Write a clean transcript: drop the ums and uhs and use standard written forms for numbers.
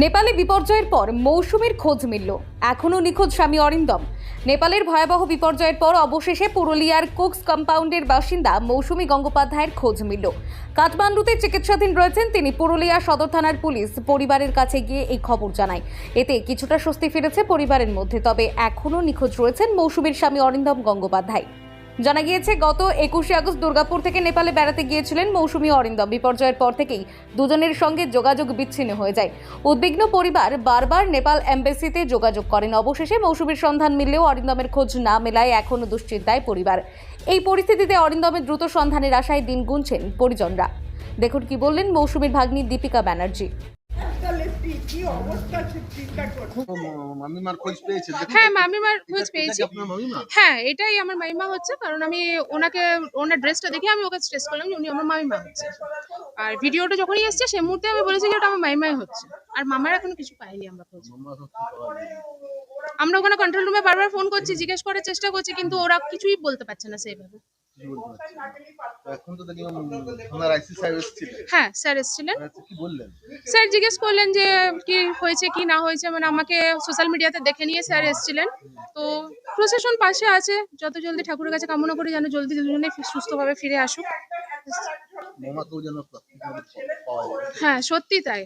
নেপালে বিপর্যয়ের পর মৌসুমীর খোঁজ মিলল। এখনও নিখোঁজ স্বামী অরিন্দম। নেপালের ভয়াবহ বিপর্যয়ের পর অবশেষে পুরুলিয়ার কোক্স কম্পাউন্ডের বাসিন্দা মৌসুমী গঙ্গোপাধ্যায়ের খোঁজ মিলল। কাঠমান্ডুতে চিকিৎসাধীন রয়েছেন তিনি। পুরুলিয়া সদর থানার পুলিশ পরিবারের কাছে গিয়ে এই খবর জানায়। এতে কিছুটা স্বস্তি ফিরেছে পরিবারের মধ্যে। তবে এখনও নিখোঁজ রয়েছেন মৌসুমীর স্বামী অরিন্দম গঙ্গোপাধ্যায়। জানা গিয়েছে, গত 21শে আগস্ট দুর্গাপুর থেকে নেপালে বেড়াতে গিয়েছিলেন মৌসুমী অরিন্দম। বিপর্যয়ের পর থেকেই দুজনের সঙ্গে যোগাযোগ বিচ্ছিন্ন হয়ে যায়। উদ্বিগ্ন পরিবার বারবার নেপাল এম্বাসিতে যোগাযোগ করেন। অবশেষে মৌসুমীর সন্ধান মিললেও অরিন্দমের খোঁজ না মেলায় এখনও দুশ্চিন্তায় পরিবার। এই পরিস্থিতিতে অরিন্দমের দ্রুত সন্ধানের আশায় দিন গুনছেন পরিজনরা। দেখুন কি বললেন মৌসুমীর ভাগ্নি দীপিকা ব্যানার্জি। মামিমার খোঁজ পেয়েছে? হ্যাঁ, মামিমার খোঁজ এটা কি পেয়েছি। আপনার মামিমা? হ্যাঁ, এটাই আমার মামিমা হচ্ছে। কারণ আমি ওনার ড্রেসটা দেখে আমি ওকে স্ট্রেস করলাম যে উনি আমার মামিমা হচ্ছে। আর ভিডিওটা যখনই এসছে সেই মুহূর্তে আমি বলেছি যে ওটা আমার মামিমাই হচ্ছে। আর মামার এখনো কিছু পাইনি আমরা খোঁজ। মামা তো পাওয়া যায়নি। আমরা ওখানে কন্ট্রোল রুমে বারবার ফোন করছি, জিজ্ঞেস করার চেষ্টা করছি, কিন্তু ওরা কিছুই বলতে পারছে না সেইভাবে। কিছু বলতে পারছি না। তো এখন তো দেখলাম থানার আইসি সাহেব এসেছিলেন। হ্যাঁ, স্যার এসেছিলেন। আচ্ছা, কি বললেন? স্যার জিজ্ঞেস করলেন যে কি হয়েছে কি না হয়েছে, মানে আমাকে সোশ্যাল মিডিয়াতে দেখে নিয়ে স্যার এসেছিলেন। তো প্রশাসন পাশে আছে, যত জলদি ঠাকুরের কাছে কামনা করি যেন জলদি দুজনে সুস্থভাবে ফিরে আসুক। মামাকেও যেন প্রাথমিকভাবে পাওয়া যায়। হ্যাঁ, সত্যি তাই।